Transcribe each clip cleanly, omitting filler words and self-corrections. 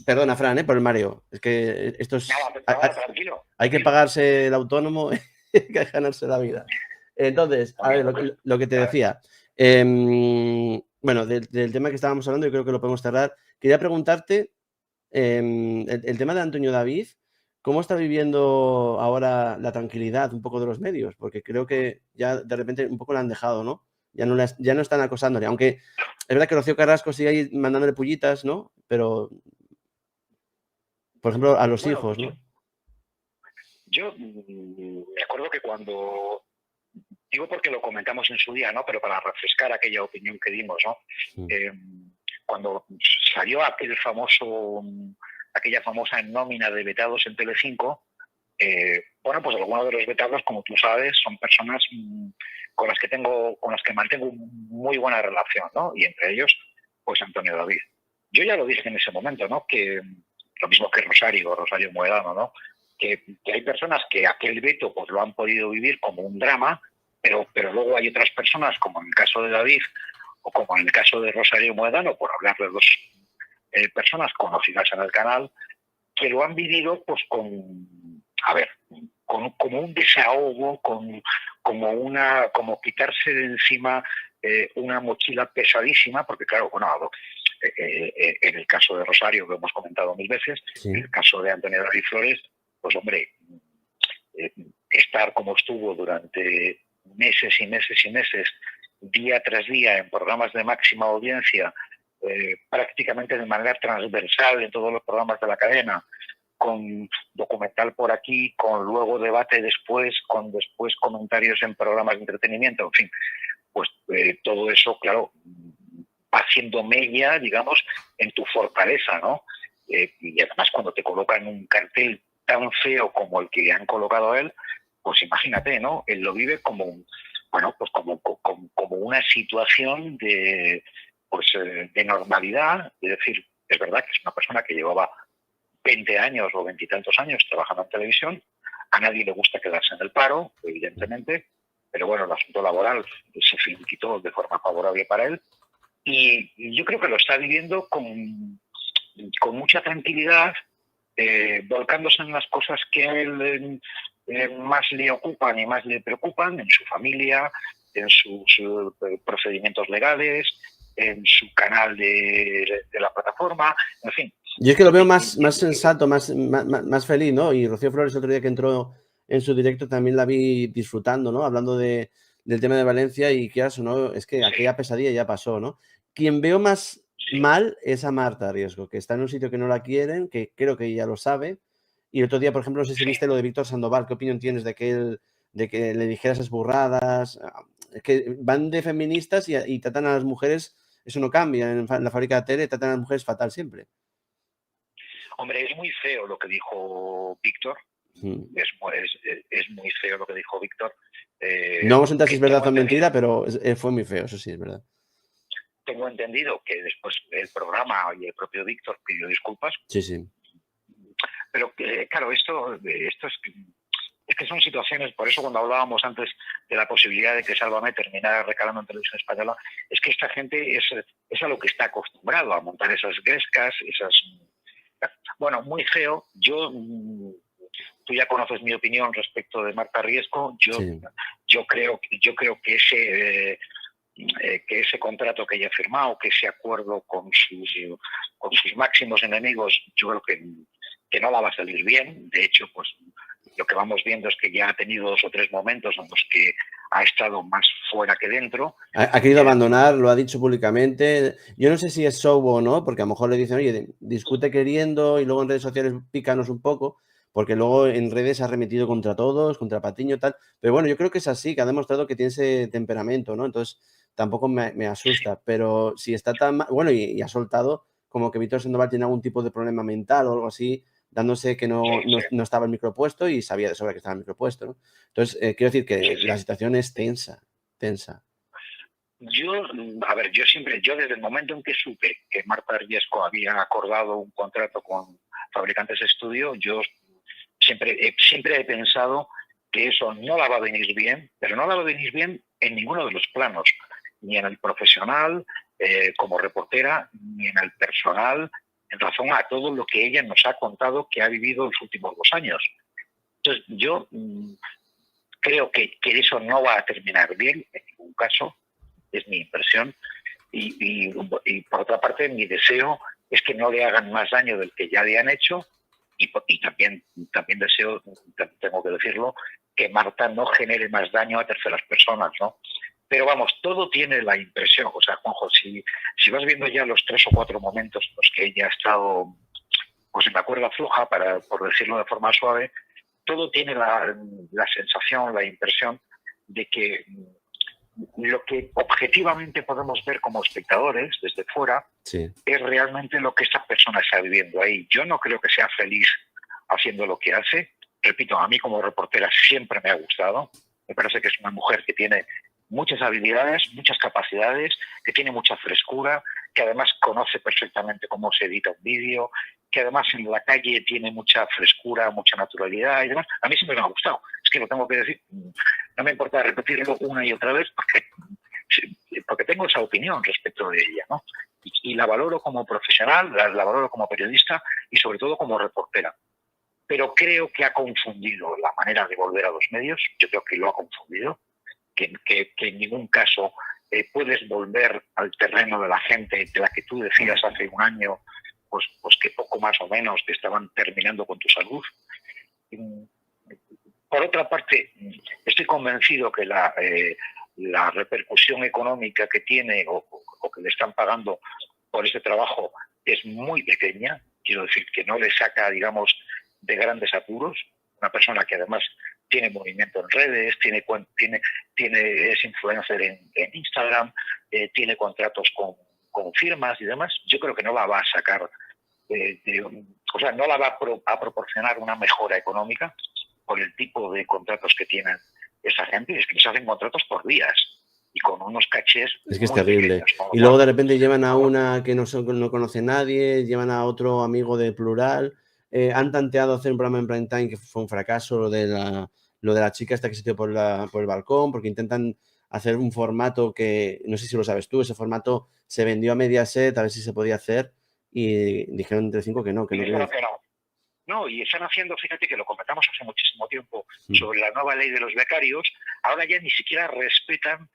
Perdona, Fran, por el mareo. Es que esto es. Nada, nada, tranquilo, Hay que tranquilo. pagarse el autónomo, hay que ganarse la vida. Entonces, a ver, También, hombre. lo que te Claro. decía. Bueno, del tema que estábamos hablando, yo creo que lo podemos cerrar. Quería preguntarte, el tema de Antonio David, ¿cómo está viviendo ahora la tranquilidad un poco de los medios? Porque creo que ya de repente un poco la han dejado, ¿no? Ya no están acosándole, aunque es verdad que Rocío Carrasco sigue ahí mandándole pullitas, ¿no? Pero, por ejemplo, a los Bueno, hijos, ¿no? yo me acuerdo que cuando, digo porque lo comentamos en su día, ¿no? Pero para refrescar aquella opinión que dimos, ¿no? Mm. Eh, Cuando salió aquella famosa nómina de vetados en Telecinco, bueno, pues algunos de los vetados, como tú sabes, son personas con las que mantengo muy buena relación, ¿no? Y entre ellos, pues Antonio David. Yo ya lo dije en ese momento, ¿no? Que lo mismo que Rosario Muedano, ¿no? Que hay personas que aquel veto pues lo han podido vivir como un drama, pero luego hay otras personas, como en el caso de David o como en el caso de Rosario Muedano, por hablar de dos personas conocidas en el canal, que lo han vivido pues a ver, como un desahogo, como quitarse de encima una mochila pesadísima, porque claro, bueno, en el caso de Rosario, lo hemos comentado mil veces, en Sí. el caso de Antonio David Flores, pues hombre, eh, estar como estuvo durante meses y meses y meses, día tras día, en programas de máxima audiencia, prácticamente de manera transversal en todos los programas de la cadena, con documental por aquí, con luego debate después, con después comentarios en programas de entretenimiento, en fin, pues todo eso, claro, va haciendo mella, digamos, en tu fortaleza, ¿no? Y además cuando te colocan un cartel tan feo como el que le han colocado a él, pues imagínate, ¿no? Él lo vive como, bueno, pues como una situación de normalidad, es decir, es verdad que es una persona que llevaba 20 años o 20 y tantos años trabajando en televisión, a nadie le gusta quedarse en el paro, evidentemente, pero bueno, el asunto laboral se finiquitó de forma favorable para él y yo creo que lo está viviendo con mucha tranquilidad, volcándose en las cosas que a él más le ocupan y más le preocupan, en su familia, en sus procedimientos legales, en su canal de la plataforma, en fin. Yo es que lo veo más sensato, más feliz, ¿no? Y Rocío Flores, otro día que entró en su directo, también la vi disfrutando, ¿no? Hablando del tema de Valencia y qué eso, ¿no? Es que Sí, aquella pesadilla ya pasó, ¿no? Quien veo más sí. mal es a Marta Riesgo, que está en un sitio que no la quieren, que creo que ella lo sabe. Y el otro día, por ejemplo, no sé si Sí. viste lo de Víctor Sandoval, ¿qué opinión tienes de que le dijera esas burradas? Es que van de feministas y tratan a las mujeres, eso no cambia, en la fábrica de tele tratan a las mujeres fatal siempre. Hombre, es muy feo lo que dijo Víctor. Mm. Es muy feo lo que dijo Víctor. No vamos a entrar si Que es verdad tengo o mentira, entendido, pero fue muy feo, eso sí, es verdad. que después el programa y el propio Víctor pidió disculpas. Sí, sí. Pero claro, esto es que son situaciones, por eso cuando hablábamos antes de la posibilidad de que Sálvame terminara recalando en televisión española, es que esta gente es a lo que está acostumbrado, a montar esas grescas, bueno, muy feo. Tú ya conoces mi opinión respecto de Marta Riesco. Sí. Yo creo que ese contrato que ella ha firmado, que ese acuerdo con sus máximos enemigos, yo creo que no la va a salir bien. De hecho, pues lo que vamos viendo es que ya ha tenido 2 o 3 momentos en los que ha estado más fuera que dentro. Ha querido abandonar, lo ha dicho públicamente. Yo no sé si es show o no, porque a lo mejor le dicen, oye, discute queriendo y luego en redes sociales pícanos un poco, porque luego en redes ha remitido contra todos, contra Patiño, tal. Pero bueno, yo creo que es así, que ha demostrado que tiene ese temperamento, ¿no? Entonces tampoco me Sí, asusta. Pero si está tan mal, bueno, y ha soltado como que Víctor Sandoval tiene algún tipo de problema mental o algo así, dándose que sí, sí, no estaba el micropuesto y sabía de sobra que estaba el micropuesto, ¿no? Entonces, quiero decir sí, que sí. la situación es tensa, tensa. Yo desde el momento en que supe que Marta Riesco había acordado un contrato con Fabricantes Estudio, yo siempre he pensado que eso no la va a venir bien, pero no la va a venir bien en ninguno de los planos, ni en el profesional como reportera, ni en el personal, en razón a todo lo que ella nos ha contado que ha vivido los últimos 2 años. Entonces, yo creo que eso no va a terminar bien en ningún caso, es mi impresión, y por otra parte mi deseo es que no le hagan más daño del que ya le han hecho, y también deseo, tengo que decirlo, que Marta no genere más daño a terceras personas, ¿no? Pero vamos, todo tiene la impresión, o sea, Juanjo, si vas viendo ya los 3 o 4 momentos en los que ella ha estado, pues en la cuerda floja, por decirlo de forma suave, todo tiene la sensación, la impresión de que lo que objetivamente podemos ver como espectadores desde fuera sí, es realmente lo que esta persona está viviendo ahí. Yo no creo que sea feliz haciendo lo que hace. Repito, a mí como reportera siempre me ha gustado. Me parece que es una mujer que tiene muchas habilidades, muchas capacidades, que tiene mucha frescura, que además conoce perfectamente cómo se edita un vídeo, que además en la calle tiene mucha frescura, mucha naturalidad y demás. A mí siempre me ha gustado. Es que lo tengo que decir. No me importa repetirlo una y otra vez porque tengo esa opinión respecto de ella, ¿no? Y la valoro como profesional, la valoro como periodista y sobre todo como reportera. Pero creo que ha confundido la manera de volver a los medios. Yo creo que lo ha confundido, que en ningún caso puedes volver al terreno de la gente de la que tú decías hace un año, pues que poco más o menos te estaban terminando con tu salud. Por otra parte, estoy convencido que la repercusión económica que tiene o que le están pagando por este trabajo es muy pequeña. Quiero decir que no le saca, digamos, de grandes apuros. Una persona que además tiene movimiento en redes, es influencer en Instagram, tiene contratos con firmas y demás. Yo creo que no la va a sacar, o sea, no la va a proporcionar una mejora económica por el tipo de contratos que tienen esa gente. Es que les hacen contratos por días y con unos cachés es que es muy terrible. pequeños. Y luego de repente llevan a una que no conoce nadie, llevan a otro amigo de Plural, han tanteado hacer un programa en prime time que fue un fracaso, lo de la chica esta que se tiró por el balcón, porque intentan hacer un formato que, no sé si lo sabes tú, ese formato se vendió a Mediaset a ver si se podía hacer y dijeron entre 5 que no. No, y están haciendo, fíjate que lo comentamos hace muchísimo tiempo sobre la nueva ley de los becarios, ahora ya ni siquiera respetan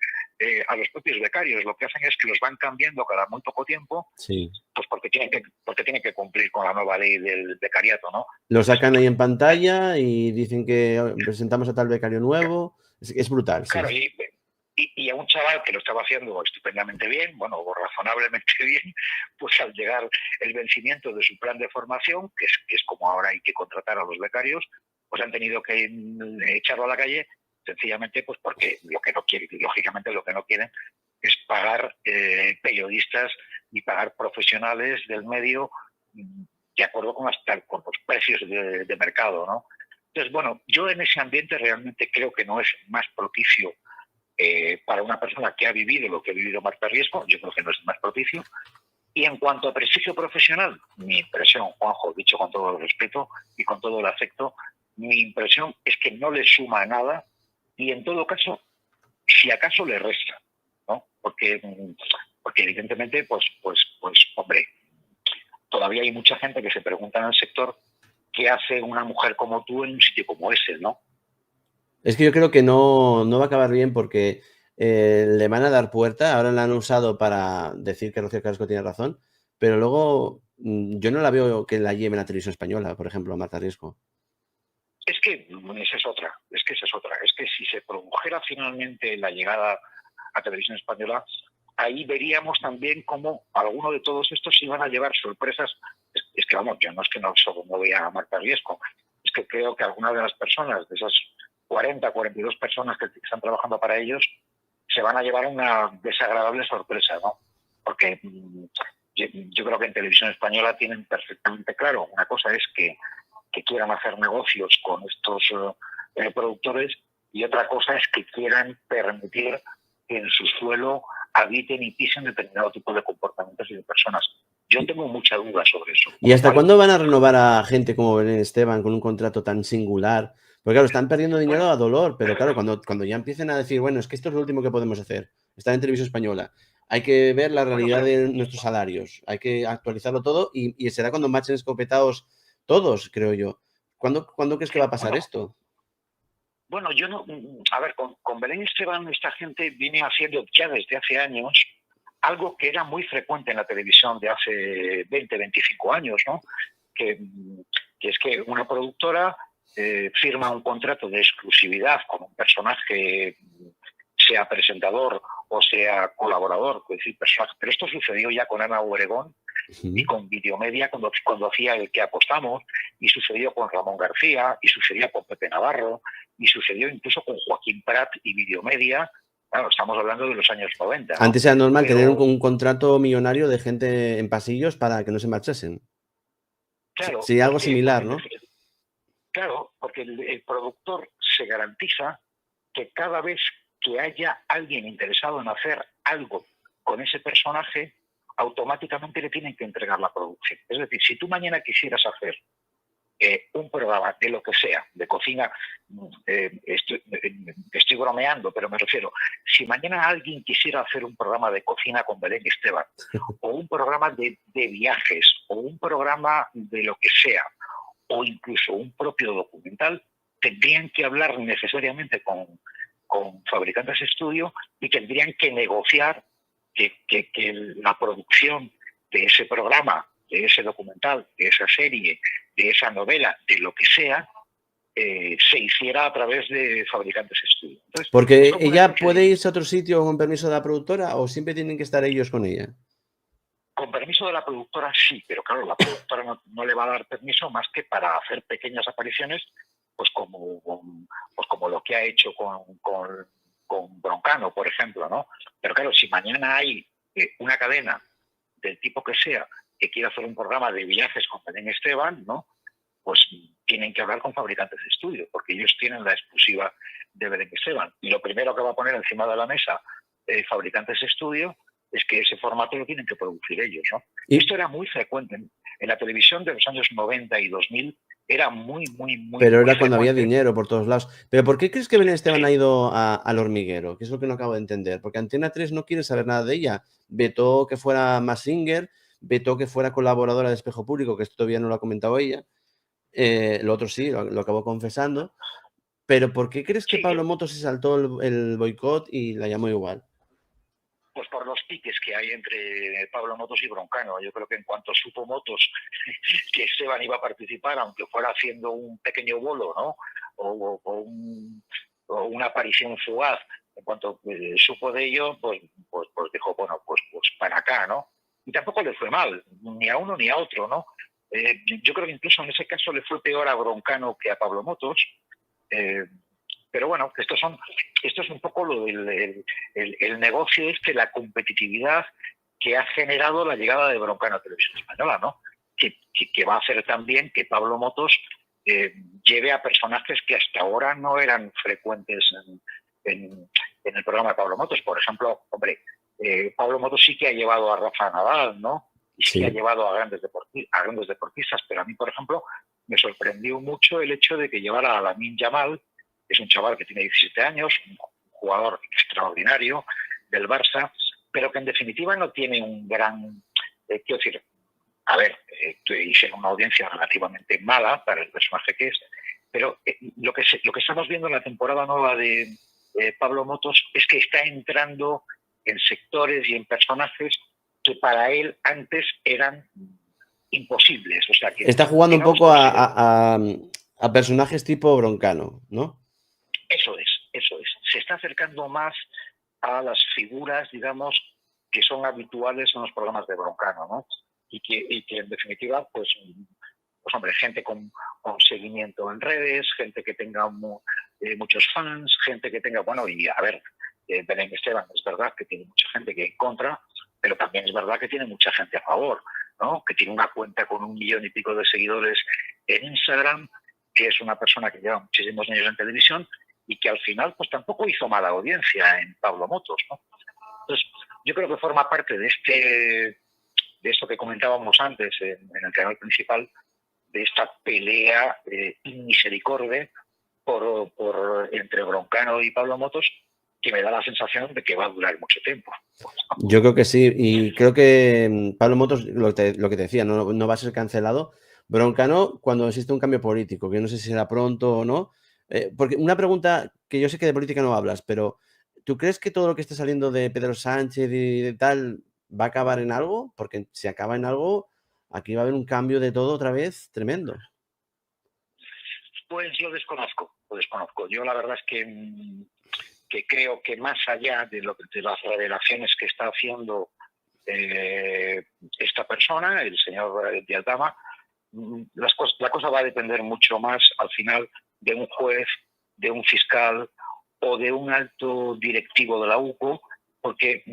a los propios becarios, lo que hacen es que los van cambiando cada muy poco tiempo, sí, pues porque tienen que cumplir con la nueva ley del becariato, ¿no? Lo sacan ahí en pantalla y dicen que presentamos a tal becario nuevo, es brutal, sí. Claro, y a un chaval que lo estaba haciendo estupendamente bien, bueno, o razonablemente bien, pues al llegar el vencimiento de su plan de formación, que es como ahora hay que contratar a los becarios, pues han tenido que echarlo a la calle, sencillamente pues porque lo que no quieren, lógicamente lo que no quieren es pagar periodistas y pagar profesionales del medio de acuerdo con los precios de mercado, ¿no? Entonces, bueno, yo en ese ambiente realmente creo que no es más propicio para una persona que ha vivido lo que ha vivido Marta Riesco. Yo creo que no es más propicio. Y en cuanto a prestigio profesional, mi impresión, Juanjo, dicho con todo el respeto y con todo el afecto, mi impresión es que no le suma nada y en todo caso, si acaso le resta, ¿no? Porque evidentemente, pues, hombre, todavía hay mucha gente que se pregunta en el sector qué hace una mujer como tú en un sitio como ese, ¿no? Es que yo creo que no va a acabar bien porque le van a dar puerta. Ahora la han usado para decir que Rocío Carrasco tiene razón, pero luego yo no la veo que la lleven a Televisión Española, por ejemplo, a Marta Riesco. Es que esa es otra. Es que si se produjera finalmente la llegada a Televisión Española, ahí veríamos también cómo alguno de todos estos iban a llevar sorpresas. Es que vamos, yo no es que no solo no vea a Marta Riesco, es que creo que algunas de las personas, de esas 42 personas que están trabajando para ellos, se van a llevar una desagradable sorpresa, ¿no? Porque yo creo que en Televisión Española tienen perfectamente claro, una cosa es que quieran hacer negocios con estos productores y otra cosa es que quieran permitir que en su suelo habiten y pisen determinado tipo de comportamientos y de personas. Yo tengo mucha duda sobre eso. ¿Y hasta cuándo van a renovar a gente como Belén Esteban con un contrato tan singular? Porque claro, están perdiendo dinero a dolor, pero claro, cuando ya empiecen a decir, bueno, es que esto es lo último que podemos hacer, estar en Televisión Española, hay que ver la Bueno, realidad pero de nuestros salarios, hay que actualizarlo todo y será cuando marchen escopetados todos, creo yo. ¿Cuándo crees que va a pasar bueno, esto? bueno, yo no, a ver, con Belén Esteban esta gente viene haciendo ya desde hace años algo que era muy frecuente en la televisión de hace 20, 25 años, ¿no? Que, que es que una productora firma un contrato de exclusividad con un personaje, sea presentador o sea colaborador, es decir, personaje. Pero esto sucedió ya con Ana Obregón y con Videomedia cuando hacía El que apostamos, y sucedió con Ramón García, y sucedió con Pepe Navarro, y sucedió incluso con Joaquín Prat y Videomedia. Claro, estamos hablando de los años 90, ¿no? Antes era normal tener Pero, un contrato millonario de gente en pasillos para que no se marchasen. claro, Sería algo similar, en ¿no? definitiva, claro, porque el productor se garantiza que cada vez que haya alguien interesado en hacer algo con ese personaje, automáticamente le tienen que entregar la producción. Es decir, si tú mañana quisieras hacer un programa de lo que sea, de cocina, estoy bromeando, pero me refiero, si mañana alguien quisiera hacer un programa de cocina con Belén Esteban, o un programa de viajes, o un programa de lo que sea, o incluso un propio documental, tendrían que hablar necesariamente con fabricantes de estudio y tendrían que negociar que la producción de ese programa, de ese documental, de esa serie, de esa novela, de lo que sea, se hiciera a través de fabricantes de estudio. Entonces, es Porque como una ella especie puede de... irse a otro sitio con permiso de la productora o siempre tienen que estar ellos con ella. Con permiso de la productora sí, pero claro, la productora no le va a dar permiso más que para hacer pequeñas apariciones, pues como lo que ha hecho con Broncano, por ejemplo, ¿no? Pero claro, si mañana hay una cadena del tipo que sea que quiera hacer un programa de viajes con Belén Esteban, ¿no? Pues tienen que hablar con fabricantes de estudio, porque ellos tienen la exclusiva de Belén Esteban. Y lo primero que va a poner encima de la mesa fabricantes de estudio es que ese formato lo tienen que producir ellos, ¿no? Y, Esto era muy frecuente. En la televisión de los años 90 y 2000 era muy, muy, muy, pero muy era cuando había frecuente. dinero por todos lados. ¿Pero por qué crees que Belén Esteban Sí, ha ido al hormiguero? Que es lo que no acabo de entender. Porque Antena 3 no quiere saber nada de ella. Vetó que fuera Massinger, vetó que fuera colaboradora de Espejo Público, que esto todavía no lo ha comentado ella. Lo otro sí, lo acabó confesando. Pero ¿por qué crees que sí, Pablo Motos se saltó el boicot y la llamó igual? pues por los piques que hay entre Pablo Motos y Broncano. Yo creo que en cuanto supo Motos que Esteban iba a participar, aunque fuera haciendo un pequeño bolo, ¿no? O una aparición fugaz, en cuanto supo de ello, pues dijo, bueno, pues para acá, ¿no? Y tampoco le fue mal, ni a uno ni a otro, ¿no? Yo creo que incluso en ese caso le fue peor a Broncano que a Pablo Motos. Eh, pero bueno, esto es un poco lo del el negocio la competitividad que ha generado la llegada de Broncano a Televisión Española, ¿no? Que va a hacer también que Pablo Motos lleve a personajes que hasta ahora no eran frecuentes en el programa de Pablo Motos. Por ejemplo, hombre, Pablo Motos sí que ha llevado a Rafa Nadal, ¿no? Y sí que ha Sí. llevado a grandes deportistas, pero a mí, por ejemplo, me sorprendió mucho el hecho de que llevara a Lamine Yamal, que es un chaval que tiene 17 años, un jugador extraordinario del Barça, pero que en definitiva no tiene un gran... quiero decir, a ver, hice una audiencia relativamente mala para el personaje que es, pero lo que estamos viendo en la temporada nueva de Pablo Motos es que está entrando en sectores y en personajes que para él antes eran imposibles, o sea, que Está jugando un digamos poco que a personajes tipo Broncano, ¿no? eso es. Se está acercando más a las figuras, digamos, que son habituales en los programas de Broncano, ¿no? Y que en definitiva, pues hombre, gente con seguimiento en redes, gente que tenga muchos fans, gente que tenga, bueno, y a ver, Belén Esteban es verdad que tiene mucha gente que en contra, pero también es verdad que tiene mucha gente a favor, ¿no? Que tiene una cuenta con 1 millón y pico de seguidores en Instagram, que es una persona que lleva muchísimos años en televisión y que al final pues tampoco hizo mala audiencia en Pablo Motos, ¿no? Entonces, yo creo que forma parte de esto que comentábamos antes en el canal principal, de esta pelea inmisericordia entre Broncano y Pablo Motos, que me da la sensación de que va a durar mucho tiempo. Yo creo que sí, y creo que Pablo Motos, lo que te decía, no va a ser cancelado. Broncano, cuando existe un cambio político, que no sé si será pronto o no. Porque una pregunta que yo sé que de política no hablas, pero ¿tú crees que todo lo que está saliendo de Pedro Sánchez y de tal va a acabar en algo? Porque si acaba en algo, aquí va a haber un cambio de todo otra vez tremendo. Pues lo desconozco, lo desconozco. Yo la verdad es que creo que más allá de las revelaciones que está haciendo esta persona, el señor de Aldama, la cosa va a depender mucho más al final de un juez, de un fiscal o de un alto directivo de la UCO, porque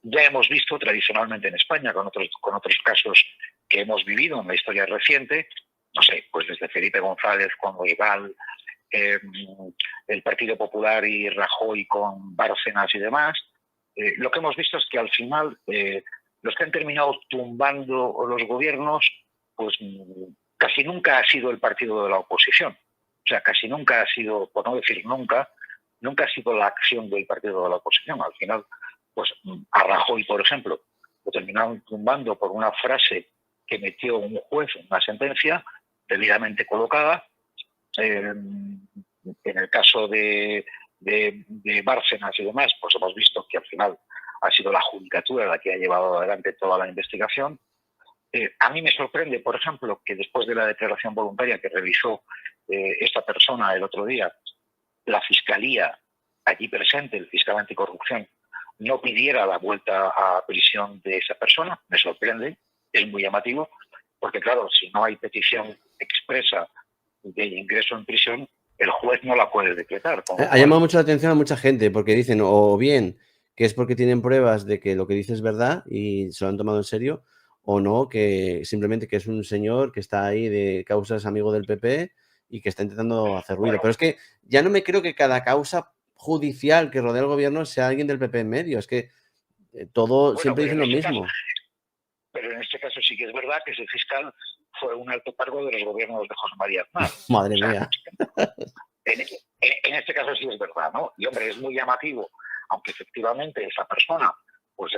ya hemos visto tradicionalmente en España, con otros casos que hemos vivido en la historia reciente, no sé, pues desde Felipe González con Loival, el Partido Popular y Rajoy con Bárcenas y demás, lo que hemos visto es que al final los que han terminado tumbando los gobiernos, pues casi nunca ha sido el partido de la oposición. O sea, casi nunca ha sido, por no decir nunca, nunca ha sido la acción del partido de la oposición. Al final, pues a Rajoy, por ejemplo, lo terminaron tumbando por una frase que metió un juez en una sentencia debidamente colocada. En el caso de Bárcenas y demás, pues hemos visto que al final ha sido la judicatura la que ha llevado adelante toda la investigación. A mí me sorprende, por ejemplo, que después de la declaración voluntaria que realizó esta persona el otro día, la Fiscalía allí presente, el fiscal anticorrupción, no pidiera la vuelta a prisión de esa persona. Me sorprende, es muy llamativo, porque claro, si no hay petición expresa de ingreso en prisión, el juez no la puede decretar. Ha llamado mucho la atención a mucha gente porque dicen o bien que es porque tienen pruebas de que lo que dice es verdad y se lo han tomado en serio, o no, que simplemente que es un señor que está ahí de causas amigo del PP y que está intentando hacer ruido. Bueno, Pero es que ya no me creo que cada causa judicial que rodea al gobierno sea alguien del PP en medio. Es que todo bueno, siempre dicen lo mismo. pero en este caso sí que es verdad que ese fiscal fue un alto cargo de los gobiernos de José María Aznar. Madre O sea, mía. en este caso sí es verdad, ¿no? Y hombre, es muy llamativo, aunque efectivamente esa persona pues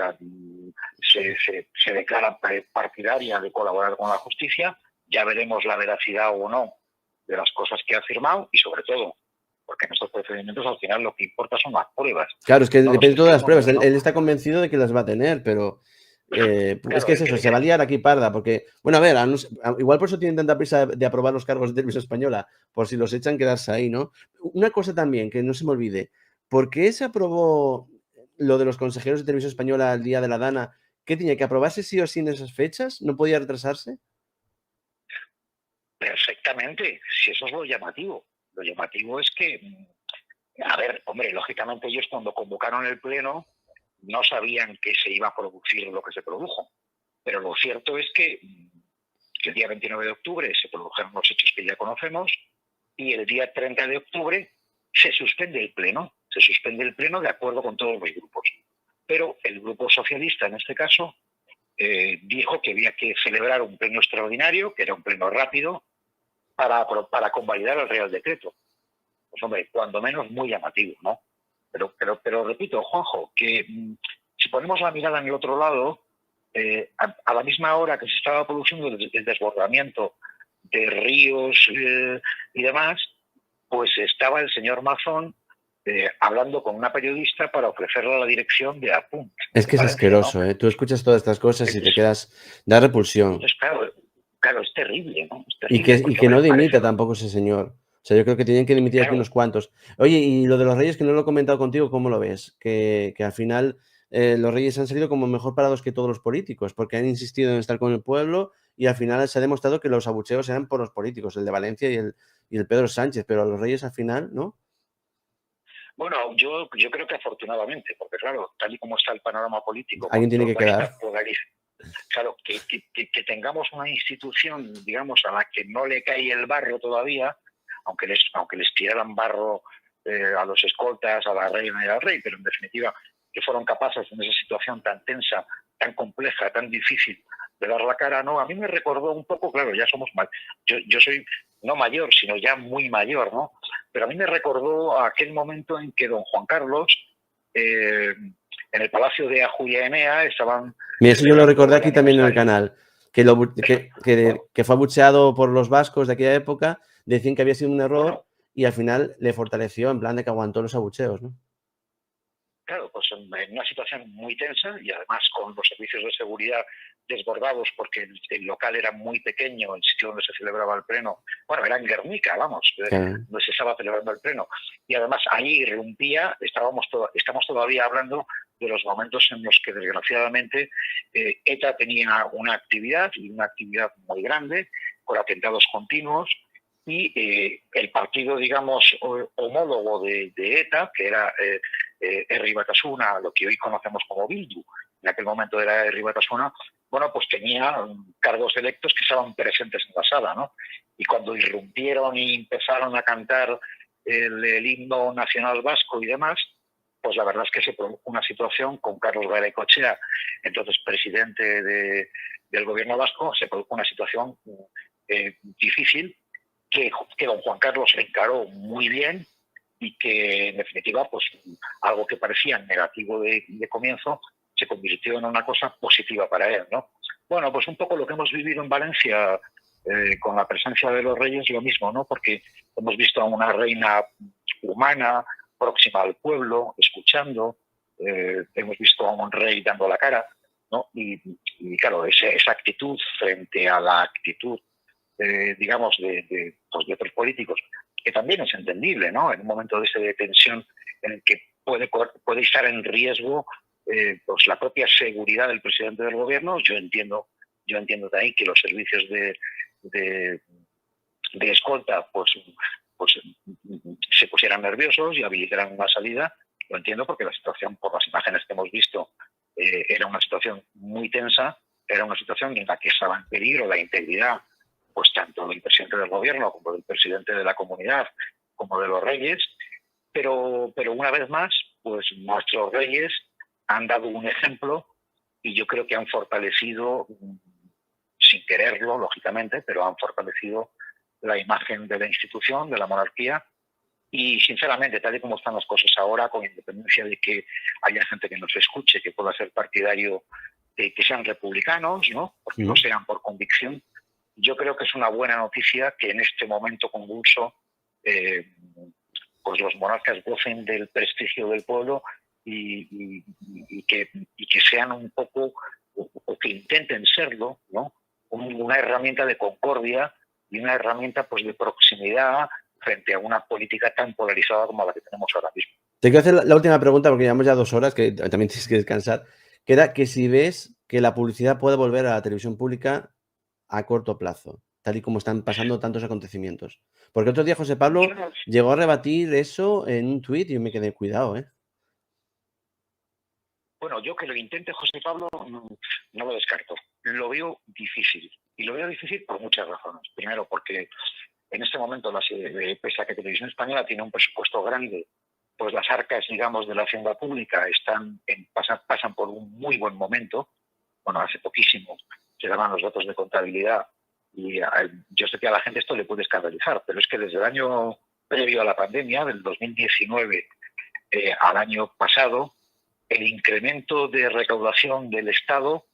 se declara partidaria de colaborar con la justicia, ya veremos la veracidad o no de las cosas que ha afirmado y sobre todo, porque en estos procedimientos al final lo que importa son las pruebas. Claro, es que No los depende de todas las pruebas. testimonios, ¿no? Él está convencido de que las va a tener, pero es Claro, que es eso, se va a liar aquí parda, porque, bueno, a ver, igual por eso tienen tanta prisa de aprobar los cargos de Televisión Española, por si los echan, quedarse ahí, ¿no? Una cosa también, que no se me olvide, ¿por qué se aprobó lo de los consejeros de Televisión Española el día de la Dana? ¿Qué tenía que aprobarse sí o sí en esas fechas? ¿No podía retrasarse? perfectamente, si eso es lo llamativo. Lo llamativo es que, a ver, hombre, lógicamente ellos cuando convocaron el pleno no sabían que se iba a producir lo que se produjo. Pero lo cierto es que el día 29 de octubre se produjeron los hechos que ya conocemos y el día 30 de octubre se suspende el pleno. Se suspende el pleno de acuerdo con todos los grupos. Pero el grupo socialista, en este caso, dijo que había que celebrar un pleno extraordinario, que era un pleno rápido, para convalidar el Real Decreto. Pues hombre, cuando menos muy llamativo, ¿no? Pero repito, Juanjo, que si ponemos la mirada en el otro lado, a la misma hora que se estaba produciendo el desbordamiento de ríos y demás, pues estaba el señor Mazón hablando con una periodista para ofrecerle la dirección de Apunt, Es de que es Valencia, ¿no? asqueroso, ¿eh? Tú escuchas todas estas cosas y te Entonces, quedas, da repulsión. claro, es terrible, ¿no? Es Y terrible, porque, que no hombre, dimita tampoco ese señor. O sea, yo creo que tienen que dimitir aquí claro, unos cuantos. Oye, y lo de los Reyes, que no lo he comentado contigo, ¿cómo lo ves? Que al final los Reyes han salido como mejor parados que todos los políticos, porque han insistido en estar con el pueblo y al final se ha demostrado que los abucheos eran por los políticos, el de Valencia y el Pedro Sánchez, pero a los Reyes al final, ¿no? bueno, yo creo que afortunadamente, porque claro, tal y como está el panorama político, con Alguien tiene que toda quedar. esta polarización, claro, que tengamos una institución, digamos, a la que no le cae el barro todavía, aunque les tiraran barro a los escoltas, a la reina y al rey, pero en definitiva que fueron capaces en esa situación tan tensa, tan compleja, tan difícil de dar la cara, no, a mí me recordó un poco, claro, ya somos mal, yo soy no mayor, sino ya muy mayor, ¿no? Pero a mí me recordó aquel momento en que don Juan Carlos en el Palacio de Ajuria Enea estaban... Mira, eso yo lo recordé aquí también en el aniversario. canal, Bueno, que fue abucheado por los vascos de aquella época, decían que había sido un error bueno, y al final le fortaleció, en plan de que aguantó los abucheos, ¿no? claro, pues en una situación muy tensa y además con los servicios de seguridad desbordados porque el local era muy pequeño, el sitio donde se celebraba el pleno, bueno, era en Guernica, vamos, Claro. donde se estaba celebrando el pleno. Y además ahí irrumpía, estamos todavía hablando de los momentos en los que desgraciadamente ETA tenía una actividad, y una actividad muy grande, con atentados continuos, y el partido, digamos, homólogo de ETA, que era Herri Batasuna, lo que hoy conocemos como Bildu, en aquel momento era Herri Batasuna, bueno, pues tenía cargos electos que estaban presentes en la sala, ¿no? Y cuando irrumpieron y empezaron a cantar el himno nacional vasco y demás, pues la verdad es que se produjo una situación con Carlos Garaikoetxea, entonces presidente del gobierno vasco, se produjo una situación difícil que don Juan Carlos encaró muy bien y que en definitiva pues algo que parecía negativo de comienzo se convirtió en una cosa positiva para él, ¿no? Bueno, pues un poco lo que hemos vivido en Valencia con la presencia de los reyes, lo mismo, ¿no? Porque hemos visto a una reina humana, próxima al pueblo, escuchando, hemos visto a un rey dando la cara, ¿no? Y claro, esa actitud frente a la actitud digamos, de otros políticos, que también es entendible, ¿no? En un momento de tensión en el que puede estar en riesgo pues la propia seguridad del presidente del gobierno, yo entiendo también que los servicios de escolta pues se pusieran nerviosos y habilitaran una salida, lo entiendo porque la situación, por las imágenes que hemos visto, era una situación muy tensa, era una situación en la que estaba en peligro la integridad pues tanto del presidente del gobierno como del presidente de la comunidad, como de los reyes, pero una vez más, pues nuestros reyes han dado un ejemplo y yo creo que han fortalecido, sin quererlo, lógicamente, pero han fortalecido la imagen de la institución, de la monarquía, y sinceramente, tal y como están las cosas ahora, con independencia de que haya gente que nos escuche, que pueda ser partidario, que sean republicanos, ¿no? Porque lo sean por convicción, yo creo que es una buena noticia que en este momento convulso pues los monarcas gocen del prestigio del pueblo y que sean un poco, o que intenten serlo, ¿no? Una herramienta de concordia y una herramienta pues de proximidad frente a una política tan polarizada como la que tenemos ahora mismo. Te quiero hacer la última pregunta, porque llevamos ya 2 horas, que también tienes que descansar, que era que si ves que la publicidad puede volver a la televisión pública a corto plazo, tal y como están pasando tantos acontecimientos. Porque otro día José Pablo llegó a rebatir eso en un tuit y yo me quedé, cuidado, ¿eh? Bueno, yo que lo intente José Pablo no lo descarto. Lo veo difícil. Y lo veo difícil por muchas razones. Primero, porque en este momento, pese a que Televisión Española tiene un presupuesto grande, pues las arcas, digamos, de la hacienda pública pasan por un muy buen momento. Bueno, hace poquísimo se daban los datos de contabilidad y yo sé que a la gente esto le puede escandalizar, pero es que desde el año previo a la pandemia, del 2019 al año pasado, el incremento de recaudación del Estado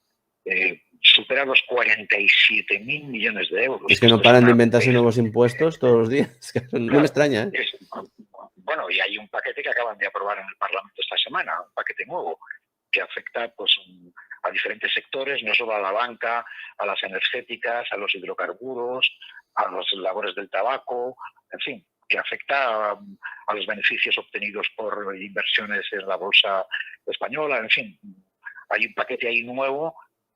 supera los 47.000 millones de euros. Es que no paran de inventarse nuevos impuestos todos los días. No me extraña, ¿eh? Bueno, y hay un paquete que acaban de aprobar en el Parlamento esta semana, un paquete nuevo, que afecta pues a diferentes sectores, no solo a la banca, a las energéticas, a los hidrocarburos, a las labores del tabaco, en fin, que afecta a los beneficios obtenidos por inversiones en la bolsa española, en fin, hay un paquete ahí nuevo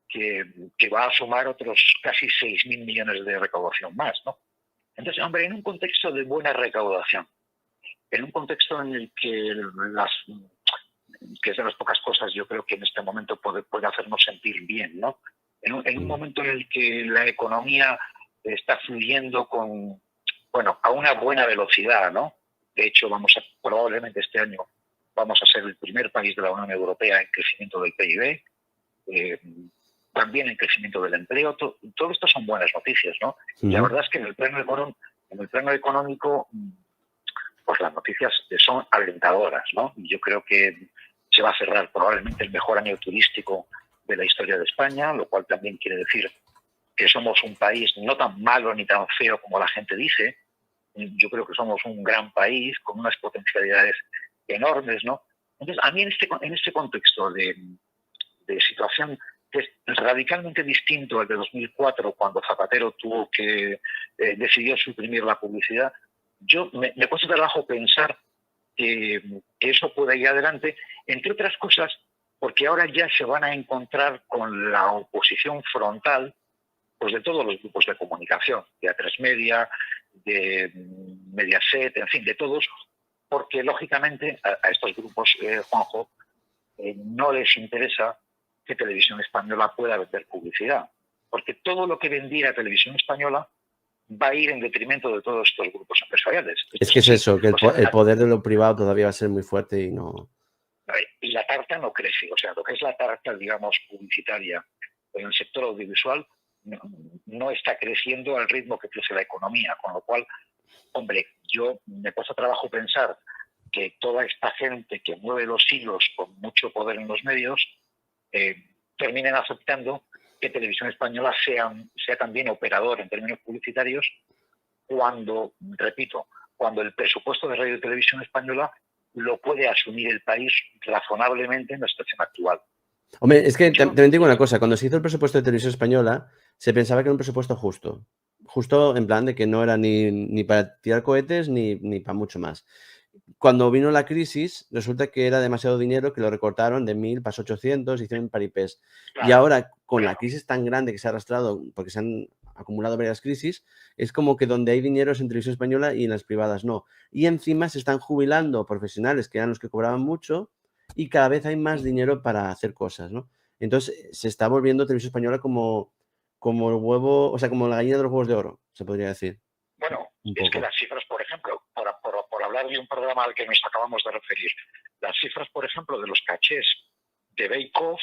que va a sumar otros casi 6.000 millones de recaudación más, ¿no? Entonces, hombre, en un contexto de buena recaudación, en un contexto en el que es de las pocas cosas yo creo que en este momento puede hacernos sentir bien, ¿no? En un momento en el que la economía está fluyendo a una buena velocidad, ¿no? De hecho, probablemente este año vamos a ser el primer país de la Unión Europea en crecimiento del PIB, también en crecimiento del empleo. Todo esto son buenas noticias, ¿no? Y la verdad es que en el plano económico, pues las noticias son alentadoras, ¿no? Y yo creo que se va a cerrar probablemente el mejor año turístico de la historia de España, lo cual también quiere decir que somos un país no tan malo ni tan feo como la gente dice. Yo creo que somos un gran país con unas potencialidades enormes, ¿no? Entonces, a mí en este contexto de situación que es radicalmente distinto al de 2004, cuando Zapatero decidió suprimir la publicidad, yo me cuesta trabajo pensar que eso pueda ir adelante, entre otras cosas, porque ahora ya se van a encontrar con la oposición frontal, pues de todos los grupos de comunicación, de A3 Media, de Mediaset, en fin, de todos, porque lógicamente a estos grupos, Juanjo, no les interesa que Televisión Española pueda vender publicidad, porque todo lo que vendiera Televisión Española va a ir en detrimento de todos estos grupos empresariales. Es que es eso, que el poder de lo privado todavía va a ser muy fuerte y no... Y la tarta no crece, o sea, lo que es la tarta, digamos, publicitaria en el sector audiovisual no está creciendo al ritmo que crece la economía, con lo cual, hombre, yo me cuesta trabajo pensar que toda esta gente que mueve los hilos con mucho poder en los medios terminen aceptando que Televisión Española sea también operador en términos publicitarios cuando, repito, cuando el presupuesto de Radio y Televisión Española lo puede asumir el país razonablemente en la situación actual. Hombre, es que también digo una cosa, cuando se hizo el presupuesto de Televisión Española, se pensaba que era un presupuesto justo. Justo en plan de que no era ni para tirar cohetes ni para mucho más. Cuando vino la crisis, resulta que era demasiado dinero, que lo recortaron de 1.000 para 800, hicieron paripés. Claro, y ahora, con la crisis tan grande que se ha arrastrado, porque se han acumulado varias crisis, es como que donde hay dinero es en Televisión Española y en las privadas no. Y encima se están jubilando profesionales que eran los que cobraban mucho y cada vez hay más dinero para hacer cosas, ¿no? Entonces, se está volviendo Televisión Española como el huevo, o sea, como la gallina de los huevos de oro, se podría decir. Bueno, es que las cifras, por ejemplo, por hablar de un programa al que nos acabamos de referir, las cifras, por ejemplo, de los cachés de Bake Off,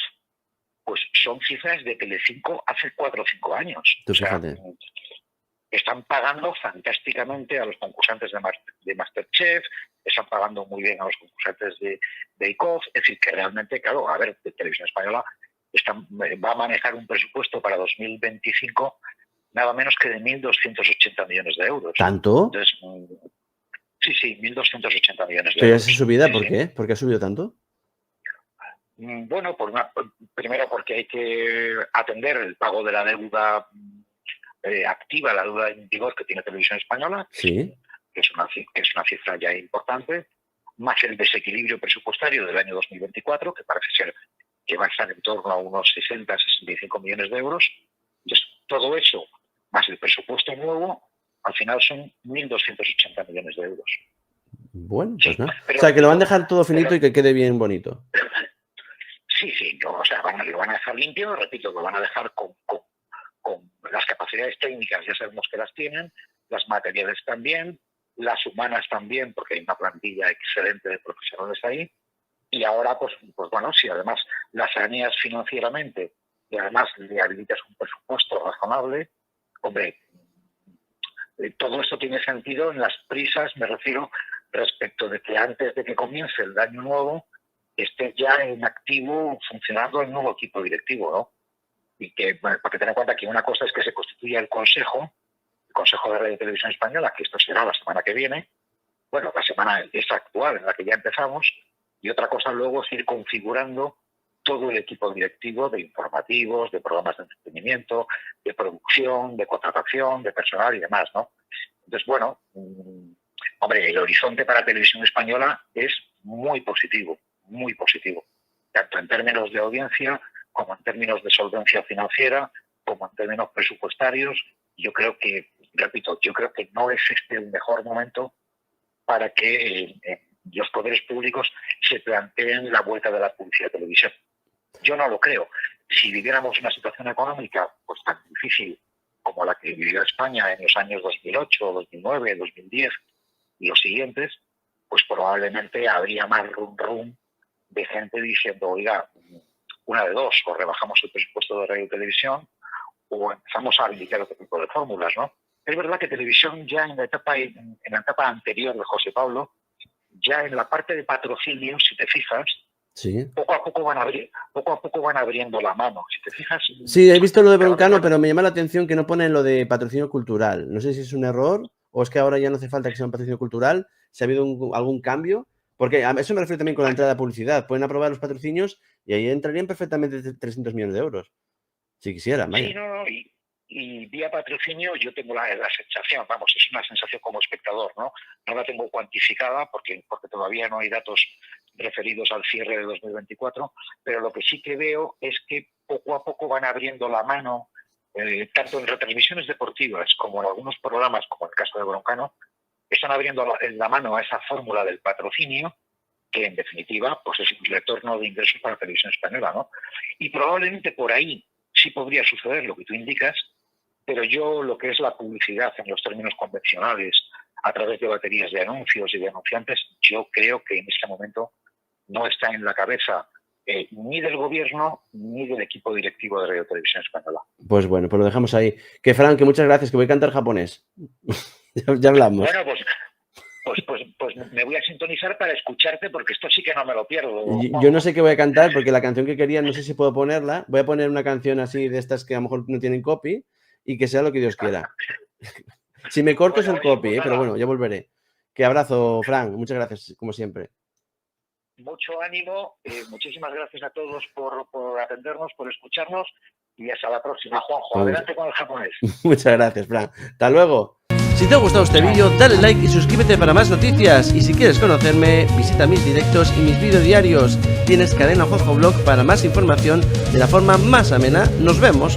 pues son cifras de Telecinco hace 4 o 5 años. Tú fíjate. O sea, están pagando fantásticamente a los concursantes de Masterchef, están pagando muy bien a los concursantes de Bake Off, es decir, que realmente, claro, a ver, Televisión Española va a manejar un presupuesto para 2025 nada menos que de 1.280 millones de euros. ¿Tanto? Entonces, sí, 1.280 millones de ¿Pero euros. esa subida sí, por qué? ¿Por qué ha subido tanto? Bueno, primero porque hay que atender el pago de la deuda activa, la deuda en vigor que tiene Televisión Española, sí, que es una cifra ya importante, más el desequilibrio presupuestario del año 2024, que parece ser que va a estar en torno a unos 60-65 millones de euros. Entonces, todo eso, más el presupuesto nuevo, al final son 1.280 millones de euros. Bueno, pues nada. O sea, que lo van a dejar todo finito y que quede bien bonito. Sí, o sea, lo van a dejar limpio, repito, lo van a dejar con las capacidades técnicas, ya sabemos que las tienen, las materiales también, las humanas también, porque hay una plantilla excelente de profesionales ahí, y ahora, pues bueno, si además las saneas financieramente y además le habilitas un presupuesto razonable, hombre, todo esto tiene sentido en las prisas, me refiero, respecto de que antes de que comience el año nuevo esté ya en activo funcionando el nuevo equipo directivo, ¿no? Y que, bueno, porque ten en cuenta que una cosa es que se constituya el Consejo de Radio y Televisión Española, que esto será la semana que viene, bueno, la semana esta actual en la que ya empezamos, y otra cosa luego es ir configurando todo el equipo directivo de informativos, de programas de entretenimiento, de producción, de contratación, de personal y demás, ¿no? Entonces, bueno, hombre, el horizonte para Televisión Española es muy positivo, tanto en términos de audiencia como en términos de solvencia financiera, como en términos presupuestarios. Yo creo que, repito, no es este el mejor momento para que los poderes públicos se planteen la vuelta de la publicidad de televisión. Yo no lo creo. Si viviéramos una situación económica pues tan difícil como la que vivió España en los años 2008, 2009, 2010 y los siguientes, pues probablemente habría más rum de gente diciendo, oiga, una de dos, o rebajamos el presupuesto de radio y televisión o empezamos a habilitar otro tipo de fórmulas, ¿no? Es verdad que televisión ya en la etapa anterior de José Pablo, ya en la parte de patrocinio, si te fijas, Sí. Poco a poco van abriendo la mano. Si te fijas. Sí, he visto lo de Broncano, pero me llama la atención que no ponen lo de patrocinio cultural. No sé si es un error o es que ahora ya no hace falta que sea un patrocinio cultural. Si ha habido algún cambio. Porque a eso me refiero también con la entrada de publicidad. Pueden aprobar los patrocinios y ahí entrarían perfectamente 300 millones de euros. Si quisieran, vaya. Sí, no, y vía patrocinio yo tengo la sensación, vamos, es una sensación como espectador, ¿no? No la tengo cuantificada porque todavía no hay datos referidos al cierre de 2024, pero lo que sí que veo es que poco a poco van abriendo la mano, tanto en retransmisiones deportivas como en algunos programas, como el caso de Broncano, están abriendo la mano a esa fórmula del patrocinio, que en definitiva pues es un retorno de ingresos para la televisión española, ¿no? Y probablemente por ahí sí podría suceder lo que tú indicas, pero yo lo que es la publicidad en los términos convencionales, a través de baterías de anuncios y de anunciantes, yo creo que en este momento no está en la cabeza ni del gobierno ni del equipo directivo de Radio Televisión Española. Pues bueno, pues lo dejamos ahí. Que Fran, que muchas gracias, que voy a cantar japonés. Ya hablamos. Bueno, pues me voy a sintonizar para escucharte porque esto sí que no me lo pierdo. Yo no sé qué voy a cantar porque la canción que quería no sé si puedo ponerla. Voy a poner una canción así de estas que a lo mejor no tienen copy y que sea lo que Dios quiera. Si me corto es el copy, pero bueno, ya volveré. Que abrazo, Fran. Muchas gracias, como siempre. Mucho ánimo. Muchísimas gracias a todos por atendernos, por escucharnos y hasta la próxima, Juanjo. Adelante con el japonés. Muchas gracias, Fran. Hasta luego. Si te ha gustado este vídeo, dale like y suscríbete para más noticias. Y si quieres conocerme, visita mis directos y mis vídeos diarios. Tienes Cadena Juanjo Blog para más información de la forma más amena. Nos vemos.